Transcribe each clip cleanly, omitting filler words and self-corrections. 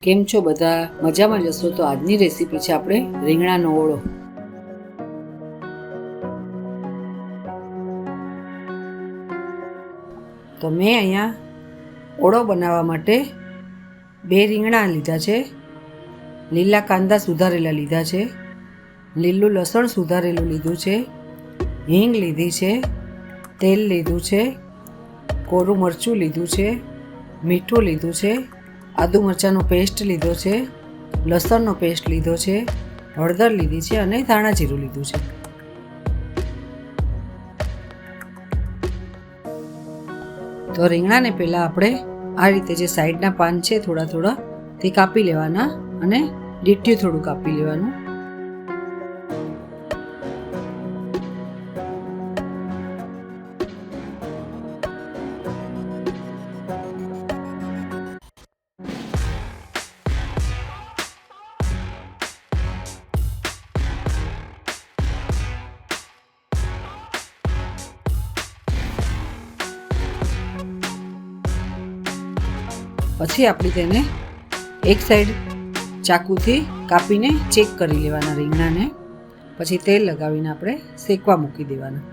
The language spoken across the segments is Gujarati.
કેમ છો બધા? મજામાં જશો તો આજની રેસીપી છે આપણે રીંગણાનો ઓળો. તો મેં અહીંયા ઓળો બનાવવા માટે 2 રીંગણા લીધા છે, લીલા કાંદા સુધારેલા લીધા છે, લીલું લસણ સુધારેલું લીધું છે, હિંગ લીધી છે, તેલ લીધું છે, કોરું મરચું લીધું છે, મીઠું લીધું છે, આદુ મરચાંનો પેસ્ટ લીધો છે, લસણનો પેસ્ટ લીધો છે, હળદર લીધી છે અને ધાણા જીરું લીધું છે. તો રીંગણાને પહેલાં આપણે આ રીતે જે સાઈડના પાન છે થોડા તે કાપી લેવાના અને ડીટ્યું થોડું કાપી લેવાનું. પછી આપણે તેને એક સાઈડ ચાકુથી કાપીને ચેક કરી લેવાના રીંગણાને. પછી તેલ લગાવીને આપણે શેકવા મૂકી દેવાના.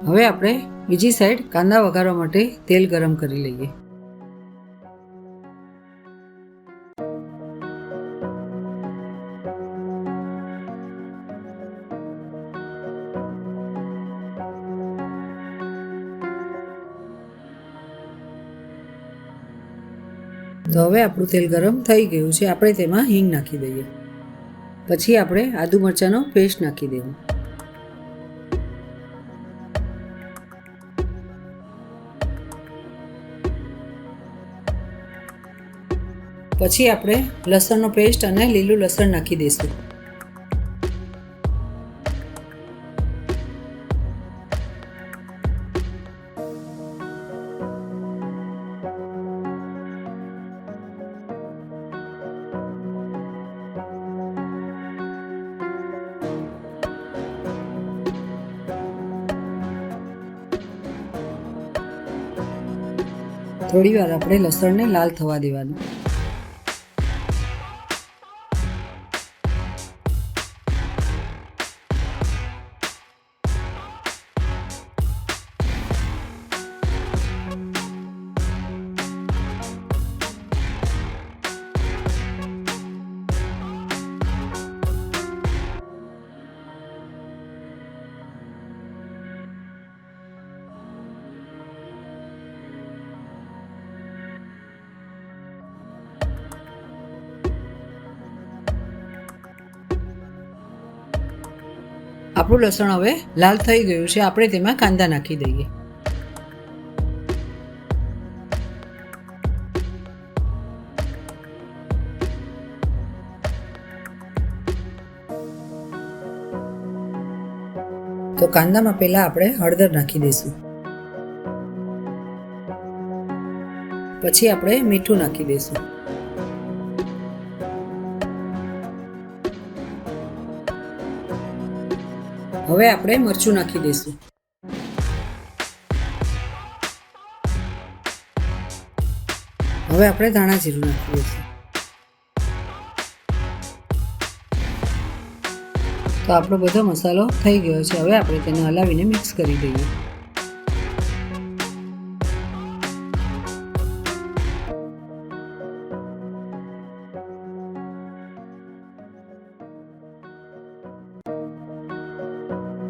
હવે આપણે બીજી સાઈડ કાંદા વઘારવા માટે તેલ ગરમ કરી લઈએ. તો હવે આપણું તેલ ગરમ થઈ ગયું છે. આપણે તેમાં હિંગ નાખી દઈએ. પછી આપણે આદુ મરચાંનો પેસ્ટ નાખી દેવું. પછી આપણે લસણનો પેસ્ટ અને લીલું લસણ નાખી દઈશું. થોડી વાર આપણે લસણને લાલ થવા દેવાનું. આપણું લસણ હવે લાલ થઈ ગયું છે. આપણે તેમાં કાંદા નાખી દઈએ. તો કાંદામાં પહેલા આપણે હળદર નાખી દઈશું. પછી આપણે મીઠું નાખી દઈશું. હવે આપણે મરચું નાખી દઈશું. હવે આપણે ધાણા જીરું નાખી દઈશું. તો આપણો બધો મસાલો થઈ ગયો છે. હવે આપણે તેને હલાવીને મિક્સ કરી દઈએ.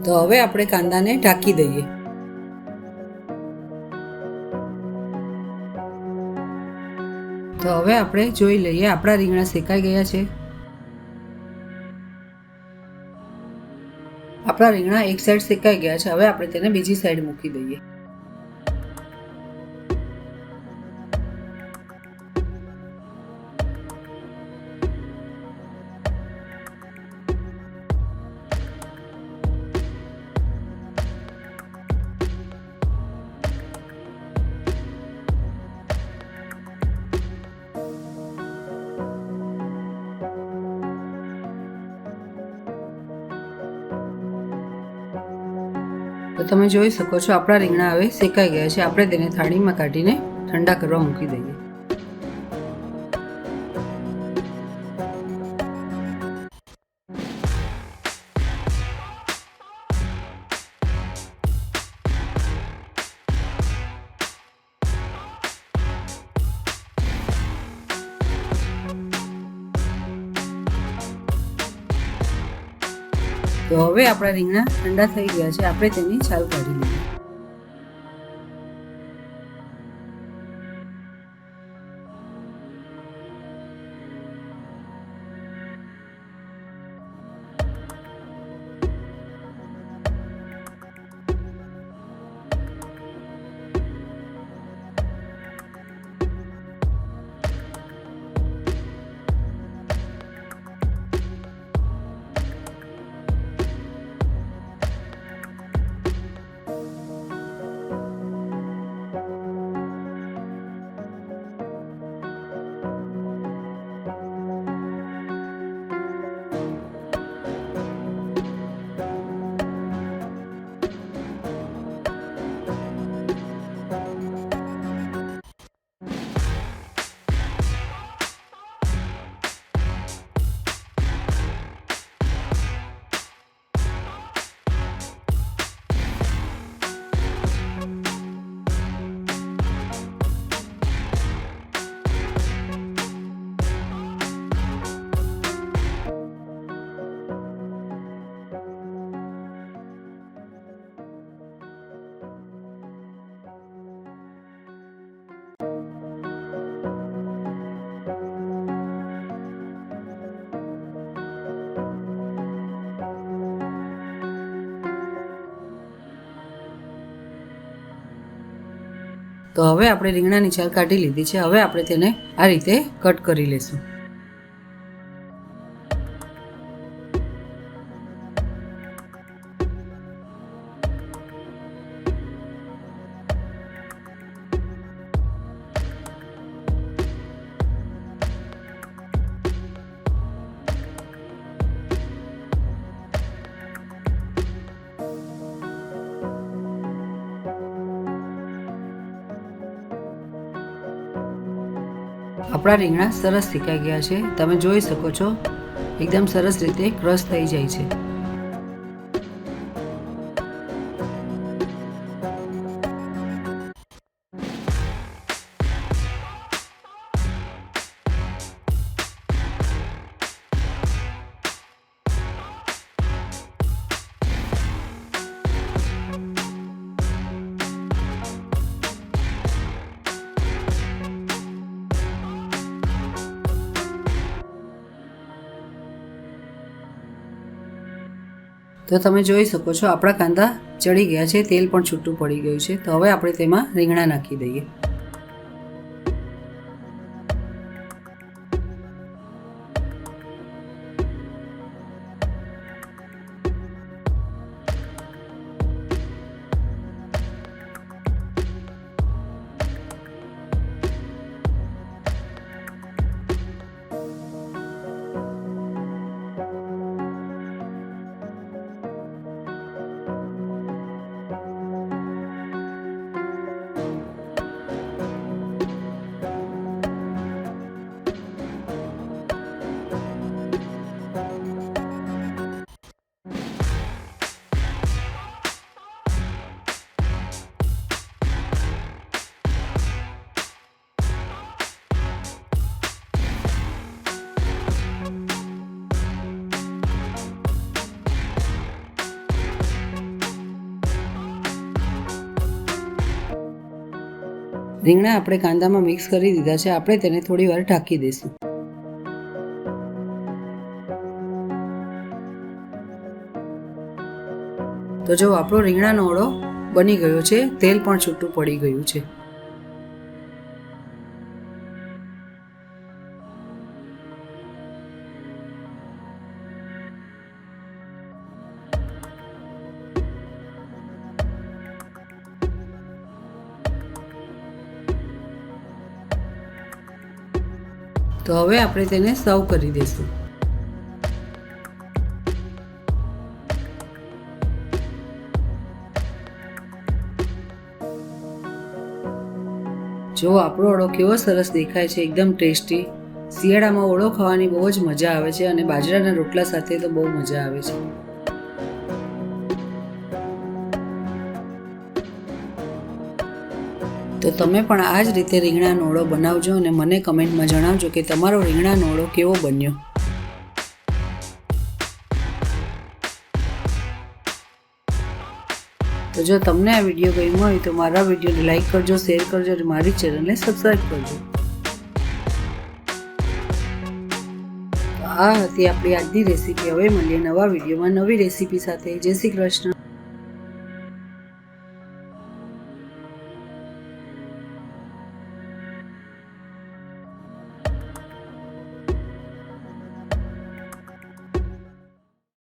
તો હવે આપણે કાંદાને ઢાંકી દઈએ. તો હવે આપણે જોઈ લઈએ આપણા રીંગણા શેકાઈ ગયા છે. આપણા રીંગણા એક સાઈડ શેકાઈ ગયા છે. હવે આપણે તેને બીજી સાઈડ મૂકી દઈએ. તો તમે જોઈ શકો છો આપણા રીંગણા હવે શેકાઈ ગયા છે. આપણે તેને થાળીમાં કાઢીને ઠંડા કરવા મૂકી દઈએ. તો હવે આપણા રીંગણા ઠંડા થઈ ગયા છે. આપણે તેની છાલ કાઢી લઈએ. તો હવે આપણે રીંગણાની છાલ કાઢી લીધી છે. હવે આપણે તેને આ રીતે કટ કરી લઈશું. આપણા રીંગણા સરસ શેકાઈ ગયા છે. તમે જોઈ શકો છો એકદમ સરસ રીતે ક્રશ થઈ જાય છે. તો તમે જોઈ શકો છો આપણા કાંદા ચડી ગયા છે. તેલ પણ છૂટું પડી ગયું છે. તો હવે આપણે તેમાં રીંગણા નાખી દઈએ. રીંગણા આપણે કાંદામાં મિક્સ કરી દીધા છે. આપણે તેને થોડી વાર ઢાંકી દઈશું. તો જો આપણો રીંગણાનો ઓળો બની ગયો છે. તેલ પણ છૂટું પડી ગયું છે. તો હવે આપણે તેને સર્વ કરી દઈશું. જો આપણો ઓળો કેવો સરસ દેખાય છે, એકદમ ટેસ્ટી. શિયાળામાં ઓળો ખાવાની બહુ જ મજા આવે છે અને બાજરાના રોટલા સાથે તો બહુ મજા આવે છે. તો તમે પણ આ જ રીતે રીંગણાનો ઓળો બનાવજો અને મને કમેન્ટમાં જણાવજો કે તમારો રીંગણાનો ઓળો કેવો બન્યો. તો જો તમને આ વિડીયો ગમ્યો હોય તો મારા વિડીયોને લાઈક કરજો, શેર કરજો અને મારી ચેનલને સબસ્ક્રાઈબ કરજો. તો આ હતી આપણી આજની રેસીપી. હવે મળીએ નવા વિડીયોમાં નવી રેસીપી સાથે. જય શ્રી કૃષ્ણ.